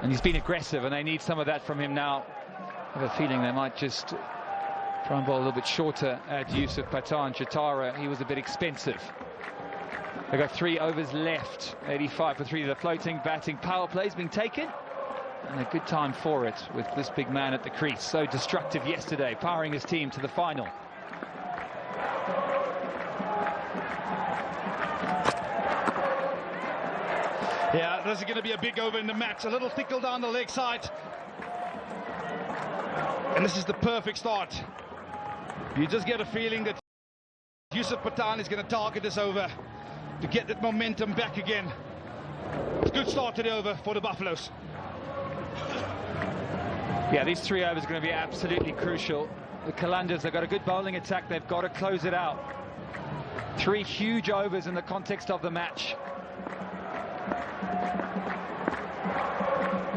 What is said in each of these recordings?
And he's been aggressive, and they need some of that from him now. I have a feeling they might just try and bowl a little bit shorter at Yusuf Pathan. Chatara, he was a bit expensive. They've got 3 overs left. 85 for 3. The floating batting power plays being taken. And a good time for it with this big man at the crease. So destructive yesterday, powering his team to the final. Yeah, this is going to be a big over in the match. A little tickle down the leg side. And this is the perfect start. You just get a feeling that Yusuf Pathan is going to target this over to get that momentum back again. It's a good start to the over for the Buffaloes. Yeah, these 3 overs are going to be absolutely crucial. The Qalandars, they've got a good bowling attack. They've got to close it out. 3 huge overs in the context of the match.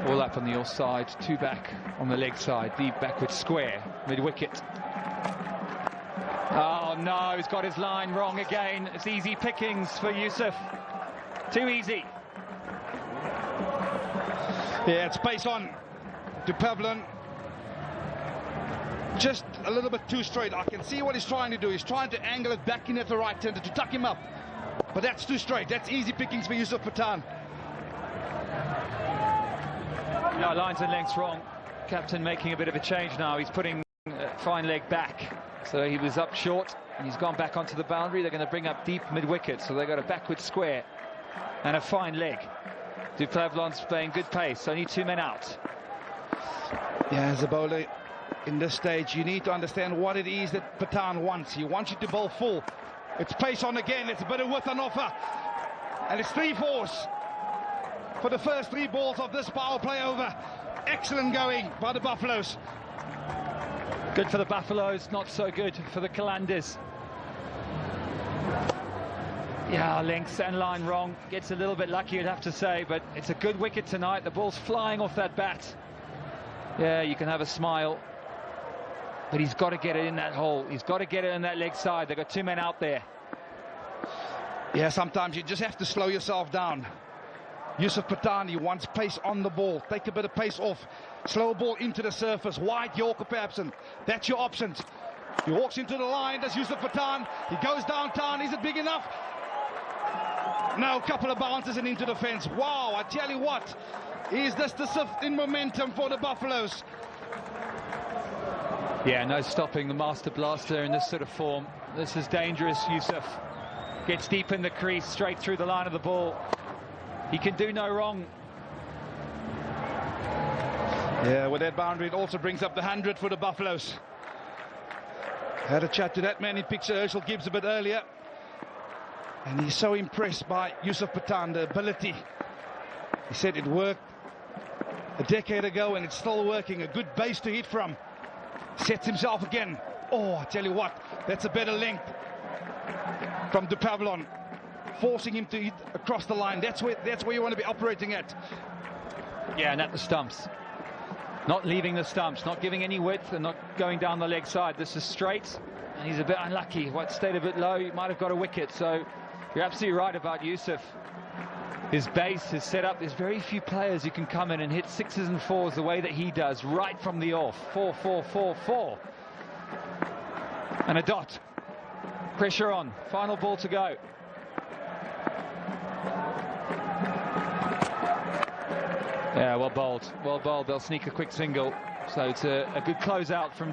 All up on the offside, 2 back on the leg side, deep backward square, mid-wicket. Oh no, he's got his line wrong again. It's easy pickings for Yusuf. Too easy. Yeah, it's pace on to Pavlin. Just a little bit too straight. I can see what he's trying to do. He's trying to angle it back in at the right hander to tuck him up. But that's too straight. That's easy pickings for Yusuf Pathan. No, lines and lengths wrong. Captain making a bit of a change now. He's putting fine leg back. So he was up short and he's gone back onto the boundary. They're going to bring up deep mid-wicket. So they've got a backward square and a fine leg. Duplavlon's playing good pace. Only 2 men out. Yeah, as a bowler in this stage, you need to understand what it is that Pathan wants. He wants you to bowl full. It's pace on again. It's a bit of width on offer. And it's 3 fours for the first 3 balls of this power play over. Excellent going by the Buffaloes. Good for the Buffaloes, not so good for the Qalandars. Yeah, lengths and line wrong. Gets a little bit lucky, you'd have to say, but it's a good wicket tonight. The ball's flying off that bat. Yeah, you can have a smile, but he's got to get it in that hole. He's got to get it in that leg side. They've got 2 men out there. Yeah, sometimes you just have to slow yourself down. Yusuf Pathan, he wants pace on the ball. Take a bit of pace off. Slow ball into the surface. Wide Yorker perhaps. That's your options. He walks into the line. That's Yusuf Pathan. He goes downtown. Is it big enough? No, a couple of bounces and into the fence. Wow, I tell you what. Is this the shift in momentum for the Buffaloes? Yeah, no stopping the Master Blaster in this sort of form. This is dangerous. Yusuf gets deep in the crease, straight through the line of the ball. He can do no wrong. Yeah, with that boundary, it also brings up the 100 for the Buffaloes. Had a chat to that man in picture, Herschel Gibbs, a bit earlier. And he's so impressed by Yusuf Pathan, the ability. He said it worked a decade ago and it's still working. A good base to hit from. Sets himself again. Oh, I tell you what, that's a better length from Dupavlon. Forcing him to hit across the line. That's where you want to be operating at. Yeah, and at the stumps. Not leaving the stumps, not giving any width and not going down the leg side. This is straight, and he's a bit unlucky. What stayed a bit low, he might have got a wicket. So you're absolutely right about Yusuf. His base, his setup, there's very few players who can come in and hit 6s and 4s the way that he does, right from the off. 4, 4, 4, 4. And a dot. Pressure on. Final ball to go. Yeah, well bowled. Well bowled. They'll sneak a quick single. So it's a good close out from